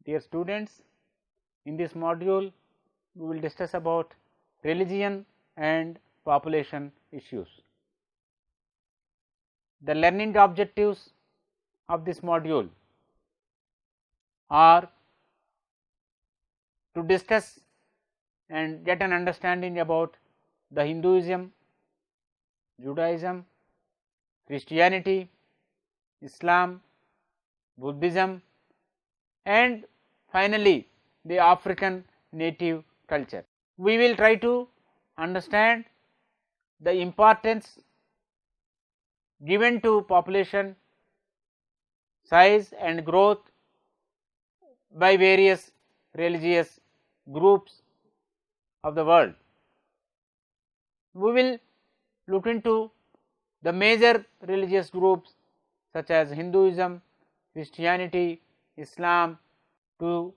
Dear students, in this module we will discuss about religion and population issues. The learning objectives of this module are to discuss and get an understanding about the Hinduism, Judaism, Christianity, Islam, Buddhism, and finally the African native culture. We will try to understand the importance given to population size and growth by various religious groups of the world. We will look into the major religious groups such as Hinduism, Christianity, Islam, to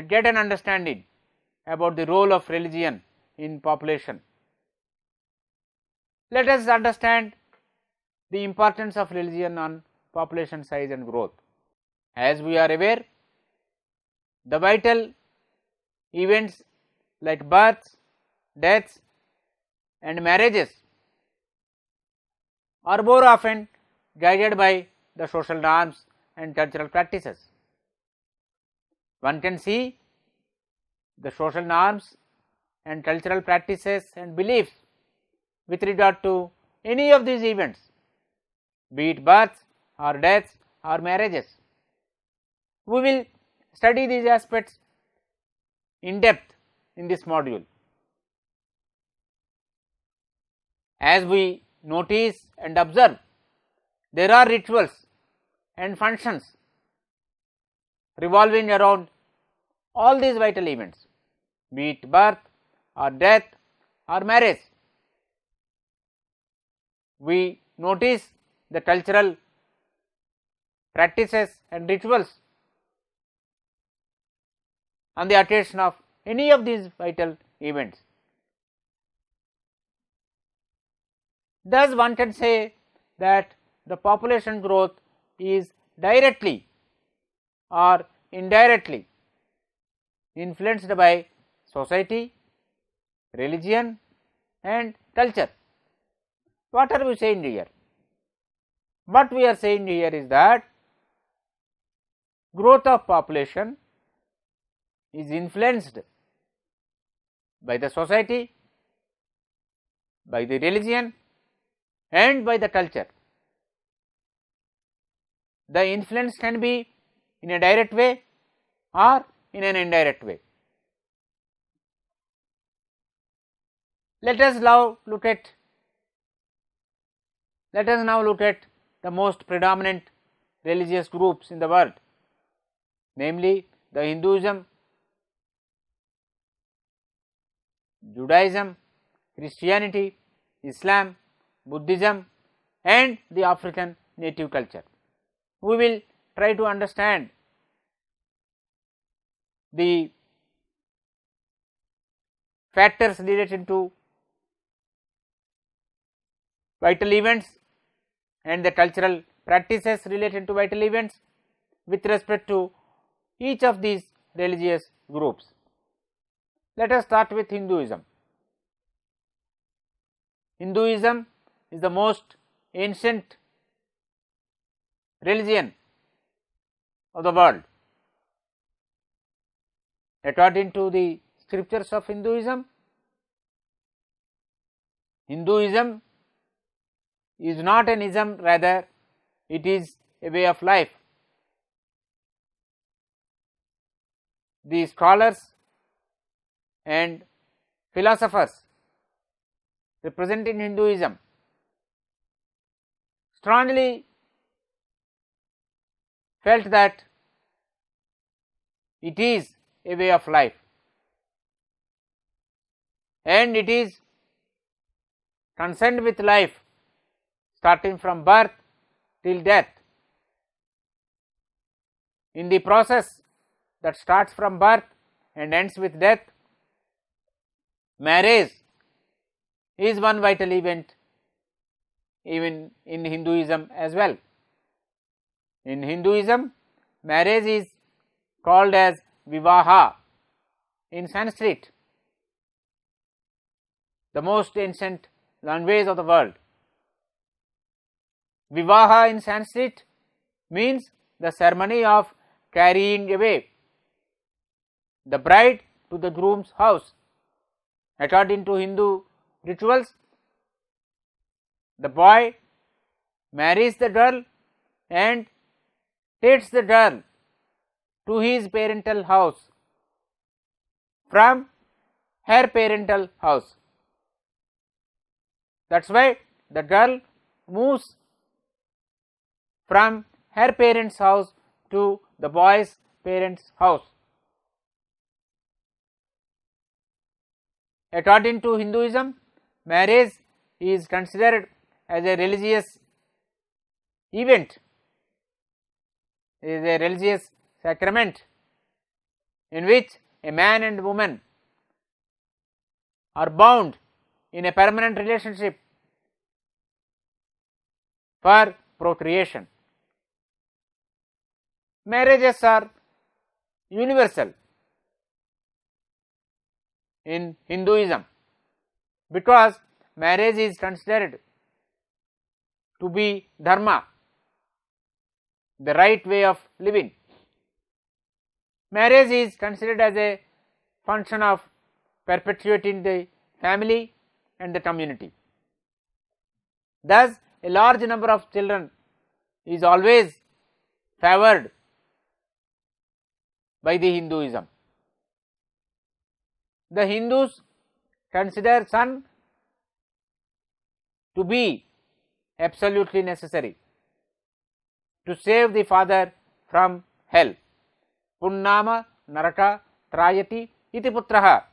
get an understanding about the role of religion in population. Let us understand the importance of religion on population size and growth. As we are aware, the vital events like births, deaths and marriages are more often guided by the social norms and cultural practices. One can see the social norms and cultural practices and beliefs with regard to any of these events, be it births or deaths or marriages. We will study these aspects in depth in this module. As we notice and observe, there are rituals and functions revolving around all these vital events, be it birth or death or marriage. We notice the cultural practices and rituals on the occasion of any of these vital events. Thus, one can say that the population growth is directly or indirectly influenced by society, religion and culture. What are we saying here? What we are saying here is that growth of population is influenced by the society, by the religion and by the culture. The influence can be in a direct way or in an indirect way. Let us now look at the most predominant religious groups in the world, namely the Hinduism, Judaism, Christianity, Islam, Buddhism and the African native culture. We will try to understand the factors related to vital events and the cultural practices related to vital events with respect to each of these religious groups. Let us start with Hinduism. Hinduism is the most ancient religion of the world. According to the scriptures of Hinduism, Hinduism is not an ism, rather it is a way of life. The scholars and philosophers representing Hinduism strongly felt that it is a way of life and it is concerned with life starting from birth till death. In the process that starts from birth and ends with death, marriage is one vital event even in Hinduism as well. In Hinduism, marriage is called as Vivaha in Sanskrit, the most ancient language of the world. Vivaha in Sanskrit means the ceremony of carrying away the bride to the groom's house. According to Hindu rituals, the boy marries the girl and takes the girl to his parental house from her parental house. That's why the girl moves from her parents' house to the boy's parents' house. According to Hinduism, marriage is considered as a religious event, is a religious sacrament in which a man and woman are bound in a permanent relationship for procreation. Marriages are universal in Hinduism because marriage is considered to be dharma, the right way of living. Marriage is considered as a function of perpetuating the family and the community. Thus, a large number of children is always favored by the Hinduism. The Hindus consider son to be absolutely necessary to save the father from hell. Punnama naraka trayati iti putraha.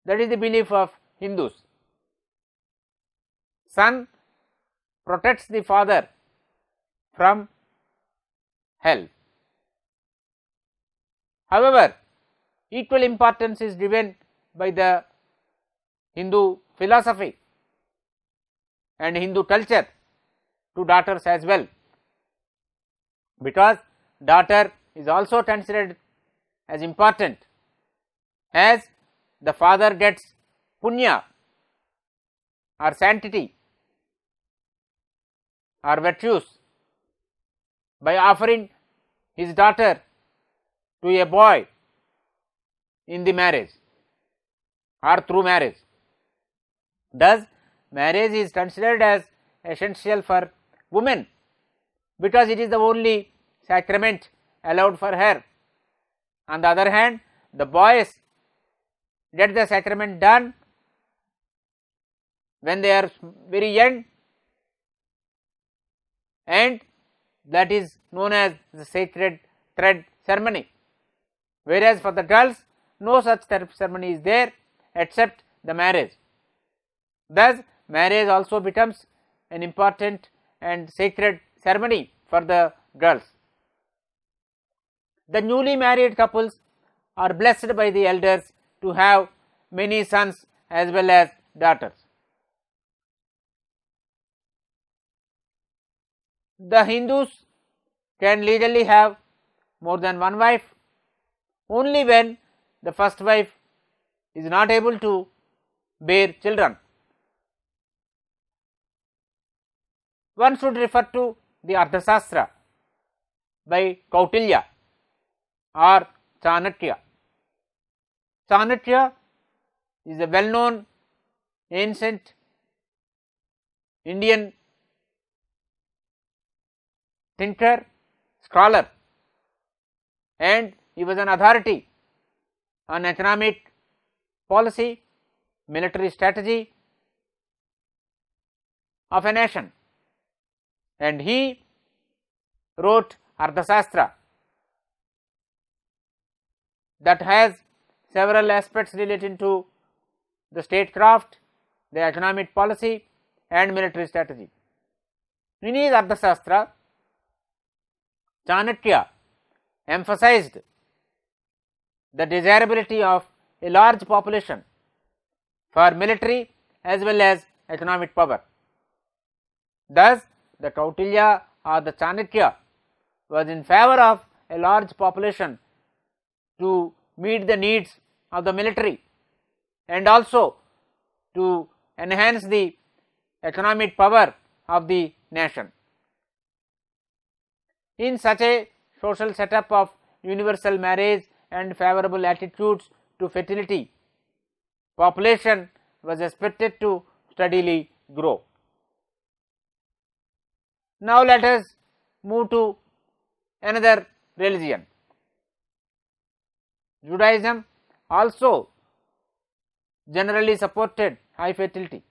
That is the belief of Hindus. Son protects the father from hell. However, equal importance is given by the Hindu philosophy and Hindu culture to daughters as well, because daughter is also considered as important, as the father gets punya or sanctity or virtues by offering his daughter to a boy in the marriage or through marriage. Thus, marriage is considered as essential for women because it is the only sacrament allowed for her. On the other hand, the boys get the sacrament done when they are very young, and that is known as the sacred thread ceremony, whereas for the girls no such ceremony is there except the marriage. Thus, marriage also becomes an important and sacred ceremony for the girls. The newly married couples are blessed by the elders to have many sons as well as daughters. The Hindus can legally have more than one wife only when the first wife is not able to bear children. One should refer to the Arthashastra by Kautilya or Chanakya. Chanakya is a well-known ancient Indian thinker, scholar, and he was an authority on economic policy, military strategy of a nation, and he wrote Arthashastra that has several aspects relating to the statecraft, the economic policy and military strategy. In his Arthashastra, Chanakya emphasized the desirability of a large population for military as well as economic power. Thus, the Kautilya or the Chanakya was in favor of a large population to meet the needs of the military and also to enhance the economic power of the nation. In such a social setup of universal marriage and favorable attitudes to fertility, population was expected to steadily grow. Now let us move to another religion. Judaism also generally supported high fertility,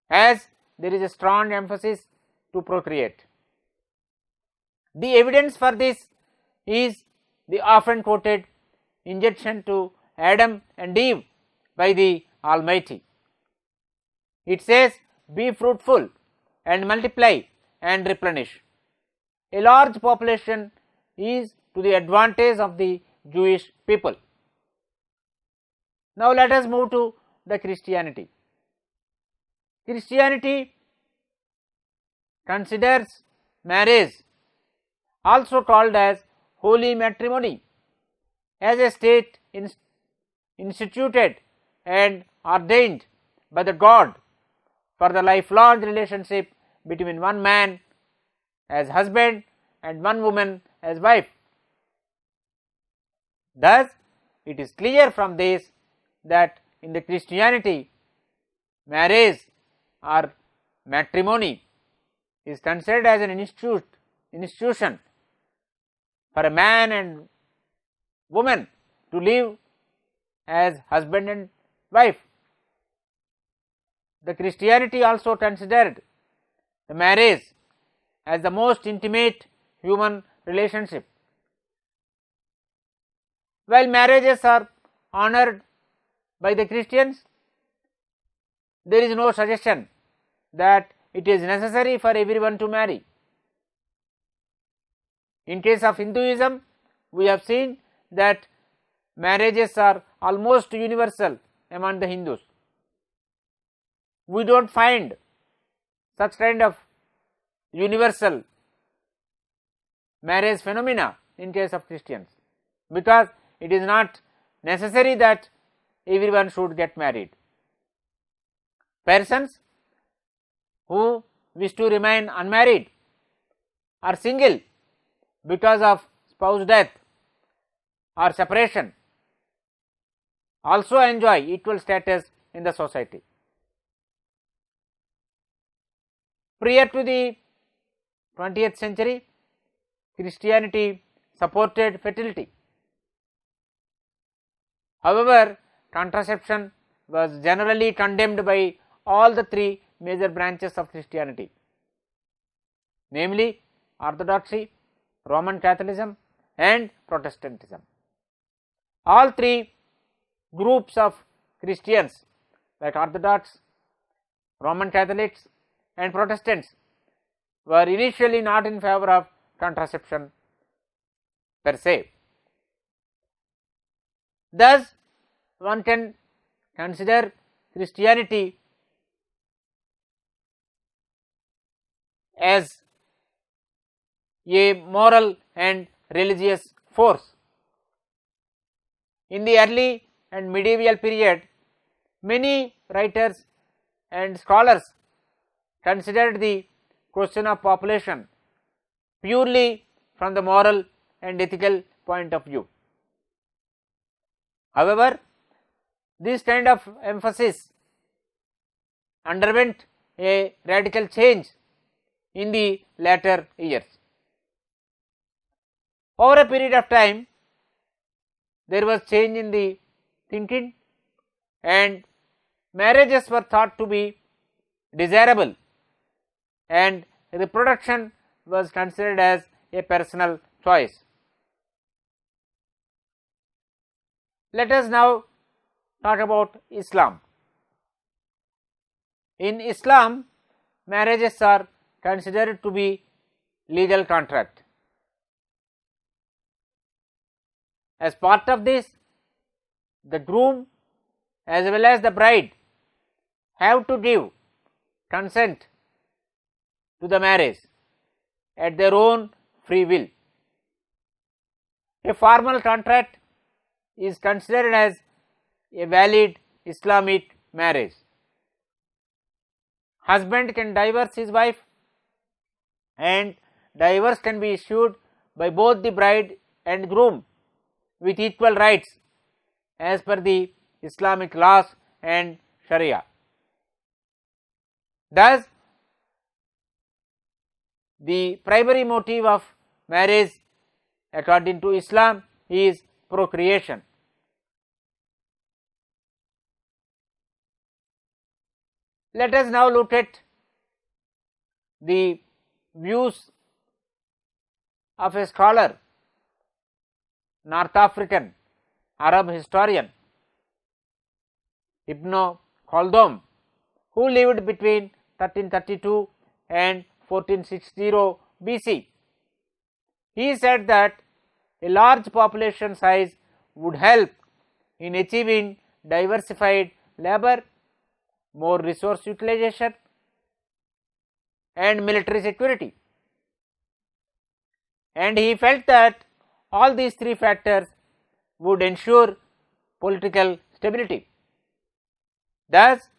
as there is a strong emphasis to procreate. The evidence for this is the often quoted injunction to Adam and Eve by the Almighty. It says, "Be fruitful and multiply and replenish." A large population is to the advantage of the Jewish people. Now let us move to the Christianity. Christianity considers marriage, also called as holy matrimony, as a state instituted and ordained by the God for the lifelong relationship between one man as husband and one woman as wife. Thus, it is clear from this that in the Christianity, marriage or matrimony is considered as an institution for a man and woman to live as husband and wife. The Christianity also considered the marriage as the most intimate human relationship. While marriages are honored by the Christians, there is no suggestion that it is necessary for everyone to marry. In case of Hinduism, we have seen that marriages are almost universal among the Hindus. We don't find such kind of universal marriage phenomena in case of Christians, because it is not necessary that everyone should get married. Persons who wish to remain unmarried or single because of spouse death or separation also enjoy equal status in the society. Prior to the 20th century, Christianity supported fertility. However, contraception was generally condemned by all the three major branches of Christianity, namely Orthodoxy, Roman Catholicism and Protestantism. All three groups of Christians, like Orthodox, Roman Catholics and Protestants, were initially not in favor of contraception per se. Thus, one can consider Christianity as a moral and religious force. In the early and medieval period, many writers and scholars considered the question of population purely from the moral and ethical point of view. However, this kind of emphasis underwent a radical change in the later years. Over a period of time, there was change in the thinking and marriages were thought to be desirable and reproduction was considered as a personal choice. Let us now talk about Islam. In Islam, marriages are considered to be legal contract. As part of this, the groom as well as the bride have to give consent to the marriage at their own free will. A formal contract is considered as a valid Islamic marriage. Husband can divorce his wife, and divorce can be issued by both the bride and groom with equal rights as per the Islamic laws and Sharia. Thus, the primary motive of marriage according to Islam is procreation. Let us now look at the views of a scholar, North African Arab historian Ibn Khaldun, who lived between 1332 and 1460 BC. He said that a large population size would help in achieving diversified labor, more resource utilization, and military security. And he felt that all these three factors would ensure political stability. Thus,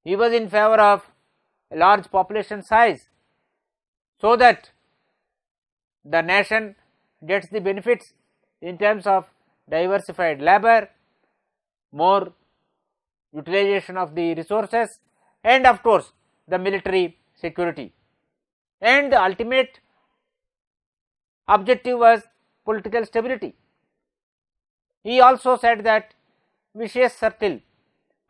he was in favor of a large population size so that the nation gets the benefits in terms of diversified labor, more utilization of the resources, and of course the military security. And the ultimate objective was political stability. He also said that vicious circle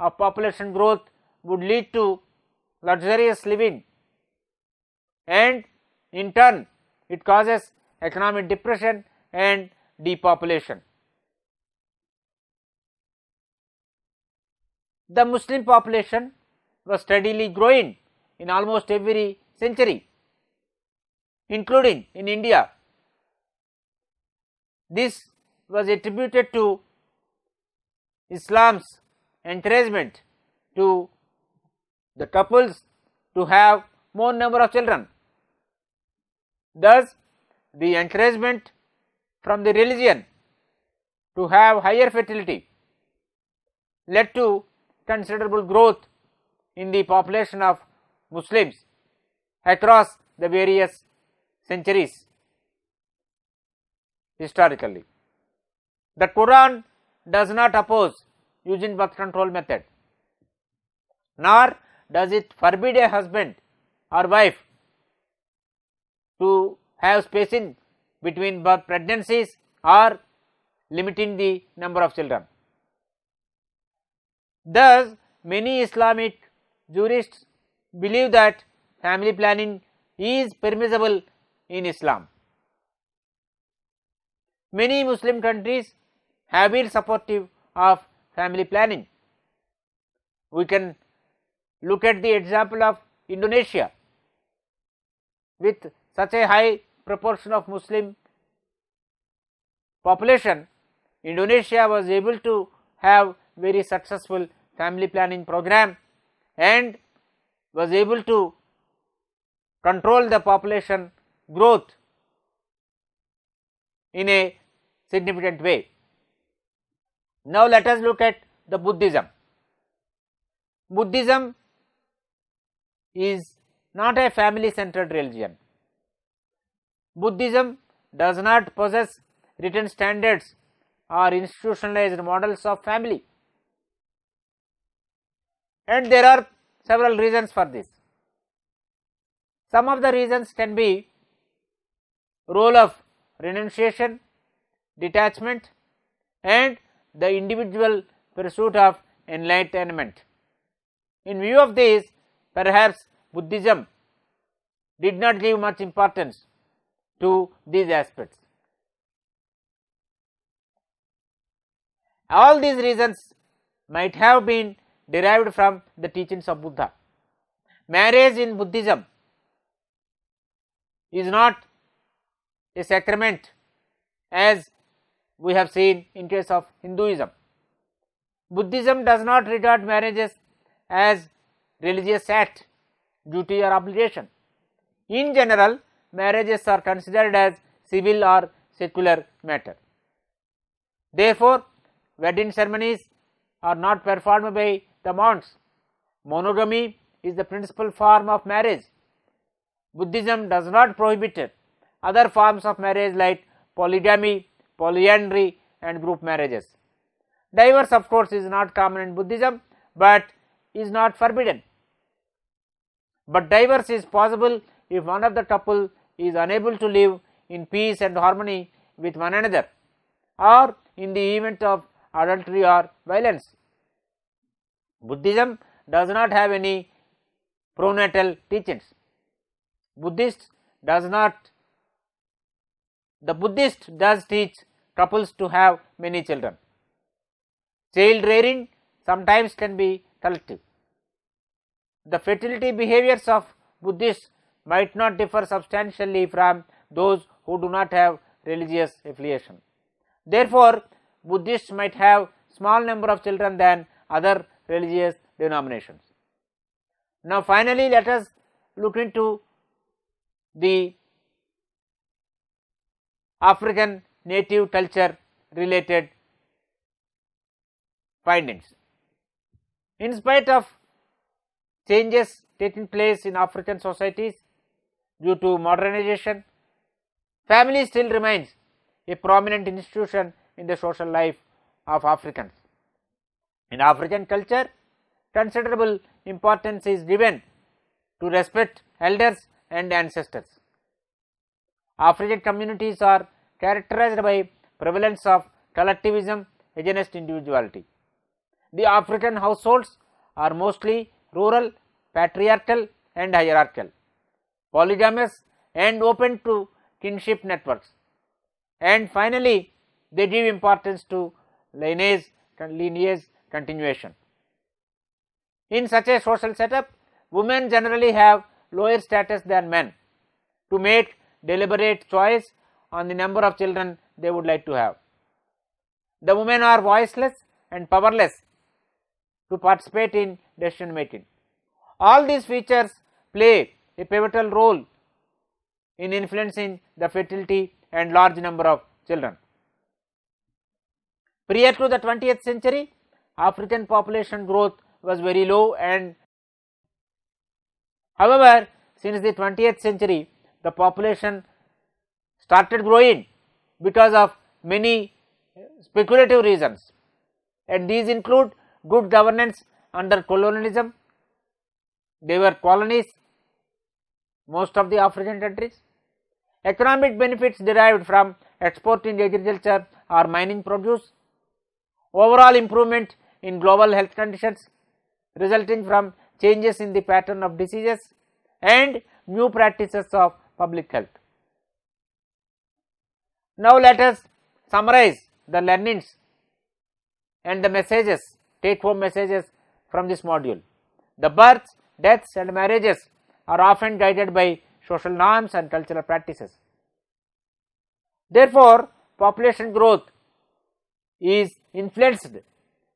of population growth would lead to luxurious living, and in turn it causes economic depression and depopulation. The Muslim population was steadily growing in almost every century, including in India. This was attributed to Islam's encouragement to the couples to have more number of children. Thus, the encouragement from the religion to have higher fertility led to considerable growth in the population of Muslims across the various centuries historically. The Quran does not oppose using birth control method, nor does it forbid a husband or wife to have spacing between birth pregnancies or limiting the number of children. Thus, many Islamic jurists believe that family planning is permissible in Islam. Many Muslim countries have been supportive of family planning. We can look at the example of Indonesia. With such a high proportion of Muslim population, Indonesia was able to have very successful family planning program and was able to control the population growth in a significant way. Now let us look at the Buddhism. Buddhism is not a family centered religion. Buddhism does not possess written standards or institutionalized models of family, and there are several reasons for this. Some of the reasons can be role of renunciation, detachment, and the individual pursuit of enlightenment. In view of this, perhaps Buddhism did not give much importance to these aspects. All these reasons might have been derived from the teachings of Buddha. Marriage in Buddhism is not a sacrament as we have seen in case of Hinduism. Buddhism does not regard marriages as religious act, duty or obligation. In general, marriages are considered as civil or secular matter. Therefore, wedding ceremonies are not performed by the monks. Monogamy is the principal form of marriage. Buddhism does not prohibit other forms of marriage like polygamy, polyandry and group marriages. Divorce of course is not common in Buddhism, but is not forbidden. But divorce is possible if one of the couple is unable to live in peace and harmony with one another, or in the event of adultery or violence. Buddhism does not have any pronatal teachings. The Buddhist does teach couples to have many children. Child rearing sometimes can be collective. The fertility behaviors of Buddhists might not differ substantially from those who do not have religious affiliation. Therefore, Buddhists might have small number of children than other religious denominations. Now finally, let us look into the African native culture related findings. In spite of changes taking place in African societies due to modernization, family still remains a prominent institution in the social life of Africans. In African culture, considerable importance is given to respect elders and ancestors. African communities are characterized by prevalence of collectivism against individuality. The African households are mostly rural, patriarchal and hierarchical, polygamous and open to kinship networks. And finally, they give importance to lineage continuation. In such a social setup, women generally have lower status than men to make deliberate choice on the number of children they would like to have. The women are voiceless and powerless to participate in decision making. All these features play a pivotal role in influencing the fertility and large number of children. Prior to the 20th century, African population growth was very low, and however, since the 20th century, the population started growing because of many speculative reasons, and these include good governance under colonialism. They were colonies, most of the African countries. Economic benefits derived from exporting agriculture or mining produce. Overall improvement in global health conditions resulting from changes in the pattern of diseases and new practices of public health. Now let us summarize the learnings and the messages, take home messages from this module. The births, deaths and marriages are often guided by social norms and cultural practices. Therefore, population growth is influenced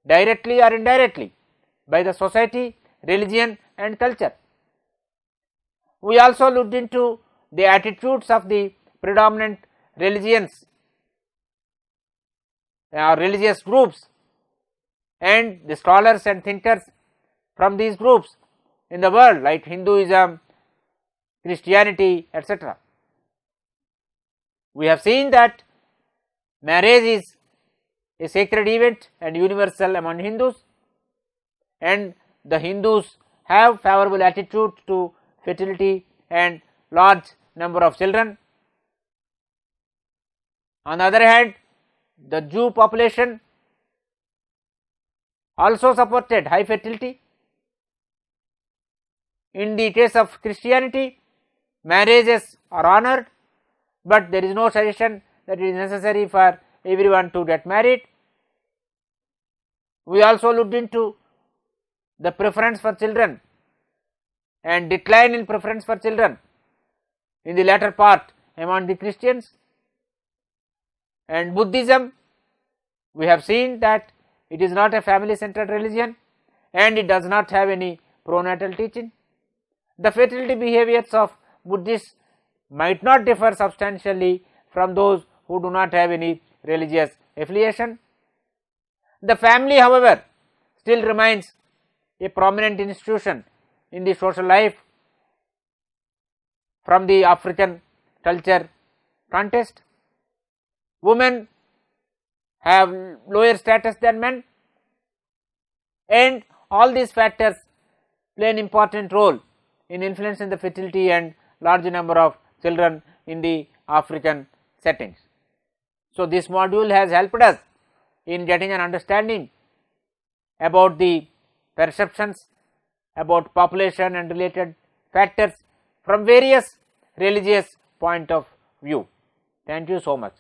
directly or indirectly by the society, religion and culture. We also looked into the attitudes of the predominant religions or religious groups and the scholars and thinkers from these groups in the world, like Hinduism, Christianity, etc. We have seen that marriage is a sacred event and universal among Hindus, and the Hindus have favorable attitude to fertility and large number of children. On the other hand, the Jew population also supported high fertility. In the case of Christianity, marriages are honored, but there is no suggestion that it is necessary for everyone to get married. We also looked into the preference for children and decline in preference for children in the latter part among the Christians. And Buddhism, we have seen that it is not a family centered religion and it does not have any pronatal teaching. The fertility behaviors of Buddhists might not differ substantially from those who do not have any religious affiliation. The family, however, still remains a prominent institution in the social life from the African culture context. Women have lower status than men, and all these factors play an important role in influencing the fertility and large number of children in the African settings. So, this module has helped us in getting an understanding about the perceptions about population and related factors from various religious point of view. Thank you so much.